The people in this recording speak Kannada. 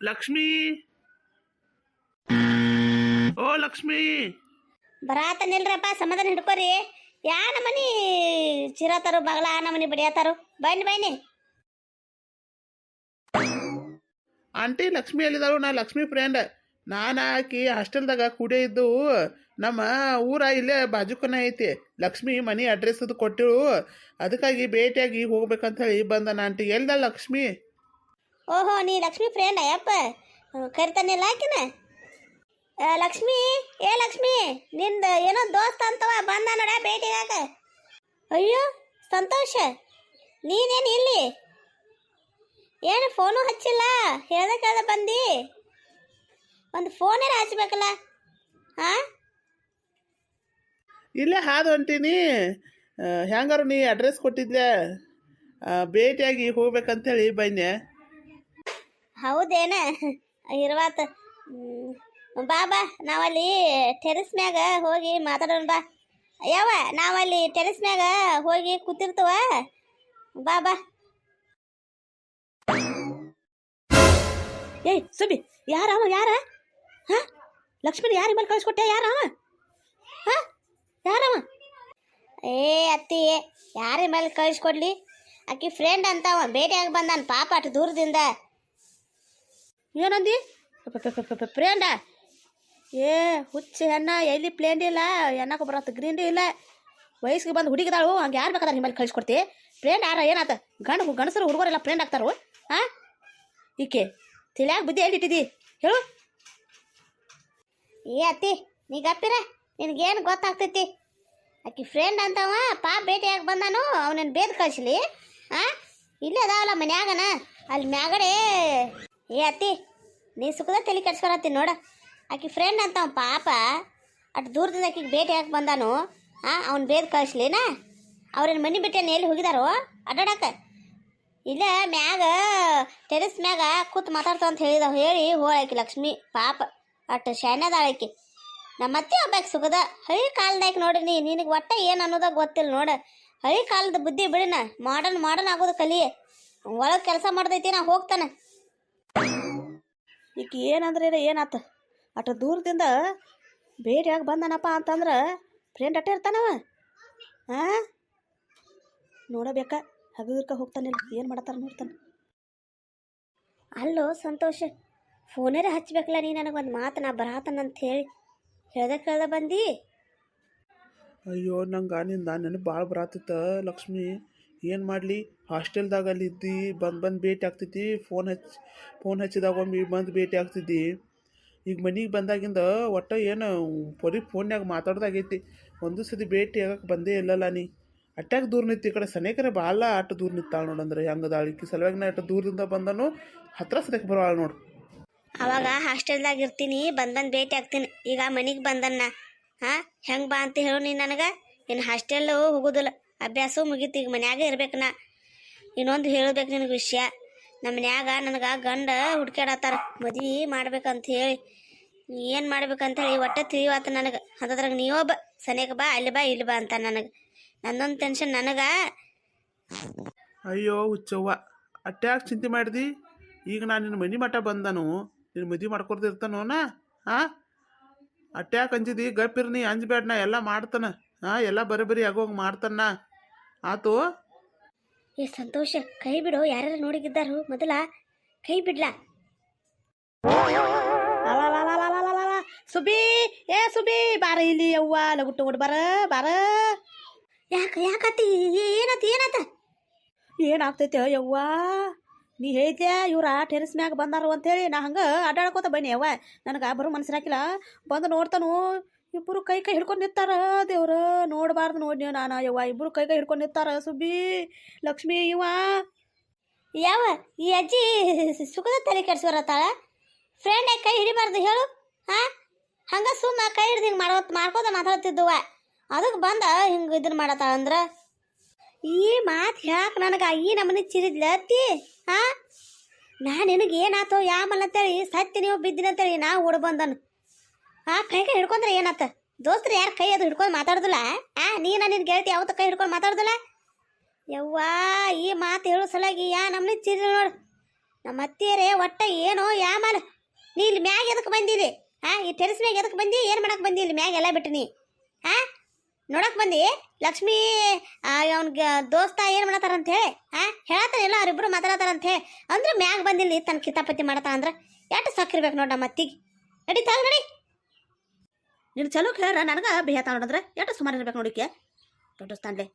ಲಕ್ಷ್ಮಿ, ಓ ಲಕ್ಷ್ಮಿ. ಬರಾತನಿಲ್ರಪ್ಪ, ಸಮಾಧಾನ ಹಿಡ್ಕೋರಿ. ಯಾ ನಮನಿ ಚಿರತಾರು ಬಗಲ ನಮನಿ ಬಡಿಯತಾರು. ಬನ್ನಿ ಬನ್ನಿ. ಆಂಟಿ ಲಕ್ಷ್ಮಿ ಎಲ್ಲಿದ್ದಾಳು? ನಾ ಲಕ್ಷ್ಮಿ ಫ್ರೆಂಡ್. ನಾನು ಆಕಿ ಹಾಸ್ಟೆಲ್ದಾಗ ಕೂಡೇ ಇದ್ದು. ನಮ್ಮ ಊರ ಇಲ್ಲೇ ಬಾಜುಕನ ಐತಿ. ಲಕ್ಷ್ಮಿ ಮನೆ ಅಡ್ರೆಸ್ ಅದು ಕೊಟ್ಟಿಳು. ಅದಕ್ಕಾಗಿ ಭೇಟಿಯಾಗಿ ಹೋಗ್ಬೇಕಂತ ಹೇಳಿ ಬಂದನ. ಆಂಟಿ ಎಲ್ದ ಲಕ್ಷ್ಮಿ? ಓಹೋ, ನೀ ಲಕ್ಷ್ಮಿ ಫ್ರೆಂಡ್ ಅಯ್ಯಪ್ಪ. ಕರಿತಾನಿಲ್ಲ ಆಕಿನ. ಲಕ್ಷ್ಮಿ, ಏ ಲಕ್ಷ್ಮಿ, ನಿಂದ ಏನೋ ದೋಸ್ತ ಅಂತವ ಬಂದ ನೋಡ ಭೇಟಿಗಾಕ. ಅಯ್ಯೋ ಸಂತೋಷ, ನೀನೇನು ಇಲ್ಲಿ? ಏನು ಫೋನು ಹಚ್ಚಿಲ್ಲ, ಹೇಳ್ದ ಕೇಳ್ದ ಬಂದಿ. ಒಂದು ಫೋನೇರ ಹಚ್ಬೇಕಲ್ಲ. ಹಾಂ, ಇಲ್ಲೇ ಹಾದು ಹೊಂಟೀನಿ. ಹೆಂಗಾರು ನೀ ಅಡ್ರೆಸ್ ಕೊಟ್ಟಿದ್ದೆ, ಭೇಟಿಯಾಗಿ ಹೋಗ್ಬೇಕಂತೇಳಿ ಬನ್ನೆ. ಹೌದೇನ? ಇರ್ವಾತ. ಬಾ ಬಾ, ನಾವಲ್ಲಿ ಟೆರೆಸ್ ಮ್ಯಾಗ ಹೋಗಿ ಮಾತಾಡೋಣ ಬಾ. ಯಾವ ನಾವಲ್ಲಿ ಟೆರೆಸ್ ಮ್ಯಾಗ ಹೋಗಿ ಕೂತಿರ್ತವ. ಬಾ ಬಾ. ಏಯ್ ಸುಬಿ, ಯಾರವ? ಯಾರ? ಹಾಂ, ಲಕ್ಷ್ಮೀ ಯಾರ ಮೇಲೆ ಕಳಿಸ್ಕೊಟ್ಟೆ? ಯಾರವ? ಹಾಂ, ಯಾರವ? ಏ ಅತ್ತಿ, ಯಾರ ಮೇಲೆ ಕಳಿಸ್ಕೊಡ್ಲಿ? ಆಕಿ ಫ್ರೆಂಡ್ ಅಂತವ, ಭೇಟಿಯಾಗಿ ಬಂದಾನ ಪಾಪ ಅಷ್ಟು ದೂರದಿಂದ. ಏನಂದಿ? ಫ್ರೆಂಡ? ಏ ಹುಚ್ಚ ಹೆಣ್ಣ, ಎಲ್ಲಿ ಪ್ಲೇನ್ ಇಲ್ಲ, ಎಣ್ಣಕ್ಕೆ ಬರತ್ತ ಗ್ರೀನ್ ಇಲ್ಲ. ವಯಸ್ಸಿಗೆ ಬಂದು ಹುಡುಗಿದಾಳು, ಹಂಗೆ ಯಾರು ಬೇಕಾದ್ರೆ ನಿಮ್ಮಲ್ಲಿ ಕಳಿಸ್ಕೊಡ್ತಿ? ಫ್ರೆಂಡ್ ಯಾರ? ಏನಾತ? ಗಂಡಸರು ಹುಡುಗರೆಲ್ಲ ಫ್ರೆಂಡ್ ಆಗ್ತಾರು? ಹಾಂ, ಈಕೆ ತಿಳಿಯಾಗ ಬುದ್ಧಿ ಎಲ್ಲಿಟ್ಟಿದ್ದಿ ಹೇಳು? ಏ ಅತ್ತಿ, ನೀ ಗಪ್ಪಿರ, ನಿನಗೇನು ಗೊತ್ತಾಗ್ತೈತಿ? ಆಕಿ ಫ್ರೆಂಡ್ ಅಂತವ ಪಾಪ ಭೇಟಿಯಾಗಿ ಬಂದಾನು. ಅವನನ್ನು ಬೇದ್ ಕಳಿಸ್ಲಿ? ಹಾಂ, ಇಲ್ಲೇ ಅದಾವಲ್ಲ ಮನ್ಯಾಗನ, ಅಲ್ಲಿ ಮ್ಯಾಗಡೆ. ಏ ಅತ್ತಿ, ನೀ ಸುಖದ ತಲೆ ಕೆಡ್ಸ್ಕೊಳತ್ತೀನಿ ನೋಡ. ಆಕಿ ಫ್ರೆಂಡ್ ಅಂತವ ಪಾಪ ಅಷ್ಟು ದೂರದಿಂದ ಆಕಿಗೆ ಭೇಟಿಯಾಗಿ ಬಂದಾನು. ಹಾಂ, ಅವ್ನು ಬೇದ್ ಕಳಿಸ್ಲಿನಾ? ಅವ್ರೇನು ಮನೆ ಬಿಟ್ಟೇನು ಎಲ್ಲಿ ಹೋಗಿದಾರೋ ಅಡ್ಡಾಡಕ? ಇಲ್ಲೇ ಮ್ಯಾಗ ಟೆರೆಸ್ ಮ್ಯಾಗ ಕೂತ್ ಮಾತಾಡ್ತಾವ ಅಂತ ಹೇಳಿ ಹೋಳಾಕಿ ಲಕ್ಷ್ಮಿ ಪಾಪ ಅಟ್ಟು ಶಾನ್ಯದಾಳಕಿ. ನಮ್ಮ ಅತ್ತೆ ಒಬ್ಬಾಕಿ ಸುಖದ ಹಳಿ ಕಾಲದಾಕ ನೋಡ್ರಿ. ನಿನಗೆ ಒಟ್ಟ ಏನು ಅನ್ನೋದಾಗ ಗೊತ್ತಿಲ್ಲ ನೋಡ. ಹಳಿ ಕಾಲದ ಬುದ್ಧಿ ಬಿಡಿನ, ಮಾಡರ್ನ್ ಆಗೋದು ಕಲಿ. ಒಳಗೆ ಕೆಲಸ ಮಾಡ್ದೈತಿ, ನಾ ಹೋಗ್ತಾನೆ. ಈಗ ಏನಂದ್ರೆ ಏನಾತ? ಅಷ್ಟು ದೂರದಿಂದ ಭೇಟಿಯಾಗಿ ಬಂದನಪ್ಪ ಅಂತಂದ್ರೆ ಫ್ರೆಂಡ್ ಅಟ್ಟೆ ಇರ್ತಾನವ. ಹಾಂ, ನೋಡಬೇಕಾ? ಹಗುರ್ಕ ಹೋಗ್ತಾನಿಲ್ಲ, ಏನು ಮಾಡತ್ತಾರ ನೋಡ್ತಾನೆ. ಅಲ್ಲೋ ಸಂತೋಷ, ಫೋನೇರ ಹಚ್ಬೇಕಲ್ಲ ನೀ ನನಗೊಂದು ಮಾತು. ನಾ ಬರತಾನಂತ ಹೇಳಿ ಕೇಳ್ದ ಬಂದಿ. ಅಯ್ಯೋ, ನಂಗೆ ನಿಂದ ನೆನಪು ಭಾಳ ಬರತ್ತಿತ್ತ ಲಕ್ಷ್ಮಿ. ಏನು ಮಾಡಲಿ, ಹಾಸ್ಟೆಲ್ದಾಗ ಅಲ್ಲಿ ಇದ್ದು ಬಂದು ಭೇಟಿ ಆಗ್ತೈತಿ. ಫೋನ್ ಹಚ್ಚಿದಾಗ ಒಮ್ಮೆ ಬಂದು ಭೇಟಿ ಆಗ್ತಿದ್ದಿ. ಈಗ ಮನೆಗೆ ಬಂದಾಗಿಂದ ಒಟ್ಟು ಏನು ಬರೀ ಫೋನ್ಯಾಗ ಮಾತಾಡ್ದಾಗೈತಿ. ಒಂದು ಸತಿ ಭೇಟಿ ಆಗಕ್ಕೆ ಬಂದೇ ಇಲ್ಲಲ್ಲ ನೀ. ಅಟ್ಯಾಗ ದೂರ ನಿಂತು ಈ ಕಡೆ ಸನೇಕರೆ ಭಾಳ ಅಷ್ಟು ದೂರ ನಿಂತಾಳ ನೋಡಂದ್ರೆ ಹೆಂಗದಾಳ ಈಕಿ. ಸಲುವಾಗಿ ನಾ ಅಷ್ಟು ದೂರದಿಂದ ಬಂದನು, ಹತ್ರ ಸದ್ಯಕ್ಕೆ ಬರೋಳ ನೋಡು. ಅವಾಗ ಹಾಸ್ಟೆಲ್ದಾಗ ಇರ್ತೀನಿ, ಬಂದು ಭೇಟಿ ಆಗ್ತೀನಿ. ಈಗ ಮನೆಗೆ ಬಂದನ್ನ. ಹಾಂ, ಹೆಂಗೆ ಬಾ ಅಂತ ಹೇಳು ನೀನು ನನಗೆ? ಇನ್ನು ಹಾಸ್ಟೆಲ್ಲು ಹೋಗೋದಿಲ್ಲ, ಅಭ್ಯಾಸವೂ ಮುಗೀತು. ಈಗ ಮನ್ಯಾಗ ಇರ್ಬೇಕು ನಾ. ಇನ್ನೊಂದು ಹೇಳಬೇಕು ನಿನಗೆ ವಿಷಯ. ನಮ್ಮ ಮನ್ಯಾಗ ನನಗೆ ಗಂಡ ಹುಡ್ಕ್ಯಾಡತ್ತಾರ ಮದುವೆ ಮಾಡ್ಬೇಕಂತ ಹೇಳಿ. ಏನು ಮಾಡ್ಬೇಕಂತ ಹೇಳಿ ಒಟ್ಟೆ ತಿಳಿವಾತ ನನಗೆ. ಅದ್ರಾಗ ನೀವೊಬ್ಬ ಸನೇಕ ಬಾ, ಅಲ್ಲಿ ಬಾ, ಇಲ್ಲಿ ಬಾ ಅಂತ ನನಗೆ. ನನ್ನೊಂದು ಟೆನ್ಷನ್ ನನಗೆ. ಅಯ್ಯೋ ಹುಚ್ಚವ್ವ, ಅಟ್ಯಾಕೆ ಚಿಂತೆ ಮಾಡಿದಿ? ಈಗ ನಾನು ನಿನ್ನ ಮನೆ ಮಠ ಬಂದನು, ನಿನ್ನ ಮದುವೆ ಮಾಡ್ಕೊಡ್ತಿರ್ತಾನೋನ? ಹಾಂ, ಅಟ್ಯಾಕೆ ಅಂಜಿದಿ? ಗಪ್ಪಿರ್ನಿ, ಅಂಜಬೇಡ. ನಾ ಎಲ್ಲ ಮಾಡ್ತಾನೆ. ಹಾಂ, ಎಲ್ಲ ಬರೀ ಆಗೋಗಿ ಮಾಡ್ತಾನ ಆತು. ಏ ಸಂತೋಷ, ಕೈ ಬಿಡು. ಯಾರ್ಯಾರು ನೋಡಿಗಿದ್ದಾರು ಮೊದಲ ಕೈ ಬಿಡ್ಲಾ? ಸುಬಿ, ಏ ಸುಬಿ, ಬಾರ ಇಲ್ಲಿ ಅವ್ವ, ಲಗುಟ್ಟು ಓಡ್ ಬಾರ ಬಾರ. ಯಾಕತ್ತಿ? ಏನಾತ? ಏನಾಗ್ತೈತೆ ಯವ್ವ? ನೀ ಹೇಳ್ತೀಯ ಇವ್ರ ಟೆರೆಸ್ ಮ್ಯಾಗ ಬಂದಾರು ಅಂತೇಳಿ. ನಾ ಹಂಗೆ ಅಡ್ಡಾಡ್ಕೋತ ಬನ್ನಿ ಅವ್ವ. ನನಗೆ ಬರೋ ಮನಸ್ಸಿನಾಕಿಲ್ಲ. ಬಂದು ನೋಡ್ತಾನು, ಇಬ್ಬರು ಕೈ ಹಿಡ್ಕೊಂಡು ನಿಂತಾರ. ದೇವ್ರ, ನೋಡಬಾರ್ದು ನೋಡಿ ನಾನು ಯವ್ವ. ಇಬ್ಬರು ಕೈ ಹಿಡ್ಕೊಂಡು ನಿಂತಾರ. ಸುಬ್ಬಿ, ಲಕ್ಷ್ಮಿ, ಇವ ಯಾವ ಈ ಅಜ್ಜಿ ಸುಖದ ತಲೆ ಕೆಡ್ಸ್ಕೊರತ್ತಾಳ. ಫ್ರೆಂಡ್ ಕೈ ಹಿಡಿಬಾರ್ದು ಹೇಳು? ಹಾಂ, ಹಂಗೆ ಸುಮ್ಮ ಕೈ ಹಿಡ್ದು ಹಿಂಗೆ ಮಾಡ್ಕೋತ ಮಾತಾಡ್ತಿದ್ದುವ. ಅದಕ್ಕೆ ಬಂದ ಹಿಂಗೆ ಇದನ್ನ ಮಾಡತ್ತಾಳ ಅಂದ್ರೆ ಈ ಮಾತು ಯಾಕೆ ನನಗೆ ಈ ನಮ್ಮನೆ ಚಿರಿದ್ಲ ಅತ್ತಿ? ಹಾಂ, ನಾನು ನಿನಗೆ ಏನಾಯ್ತು ಯಾಮಲ್ಲ ಅಂತೇಳಿ ಸತ್ತಿ ನೀವು ಬಿದ್ದಿನ ಅಂತೇಳಿ ನಾ ಓಡ್ ಬಂದನು. ಹಾಂ, ಕೈ ಹಿಡ್ಕೊಂಡ್ರೆ ಏನಾತ? ದೋಸ್ತರು ಯಾರು ಕೈ ಅದು ಹಿಡ್ಕೊಂಡು ಮಾತಾಡ್ದಿಲ್ಲ? ನೀನು ನಿನ್ನ ಗೆಳತಿ ಯಾವತ್ತು ಕೈ ಹಿಡ್ಕೊಂಡು ಮಾತಾಡ್ದಿಲ್ಲ? ಯವ್ವಾ, ಈ ಮಾತು ಹೇಳೋ ಸಲಾಗಿ ನಮ್ಮನೆ ಚಿರಿ ನೋಡು. ನಮ್ಮ ಅತ್ತಿಯರೇ ಒಟ್ಟ ಏನೋ ಯಾಮಲ ನೀ ಇಲ್ಲಿ ಮ್ಯಾಗ ಎದಕ್ಕೆ ಬಂದಿರಿ ಈ ಟೆರೆಸ್ ಮ್ಯಾಗ ಎದಕ್ಕೆ ಬಂದಿ ಏನು ಮಾಡಕ್ಕೆ ಬಂದಿ ಇಲ್ಲಿ ಮ್ಯಾಗ ಎಲ್ಲ ಬಿಟ್ಟು ನೀ ನೋಡಕ್ ಬಂದಿ ಲಕ್ಷ್ಮಿ ಅವ್ನಿಗೆ ದೋಸ್ತ ಏನು ಮಾಡತ್ತಾರಂತ ಹೇಳಿ ಹೇಳತ್ತಾರ ಎಲ್ಲ ಅವ್ರಿಬ್ರು ಮಾತಾಡತಾರಂತ ಹೇಳಿ ಅಂದ್ರೆ ಮ್ಯಾಗ ಬಂದಿಲ್ಲ ತನ್ನ ಕಿತಾಪತಿ ಮಾಡತ್ತ ಅಂದ್ರೆ ಎಷ್ಟು ಸಕ್ಕಿರ್ಬೇಕು ನೋಡ ನಮ್ಮ ಅತ್ತಿಗೆ ನಡಿ ತಾಗ ನಡಿ ನೀನು ಚಲೋ ಕೇಳ ನನಗೆ ಬೇಹತ್ತ ನೋಡಿದ್ರೆ ಎಷ್ಟು ಸುಮಾರು ಇರ್ಬೇಕು ನೋಡಿಕೆ ದೊಡ್ಡ ಸ್ಥಾನ್ಲೆ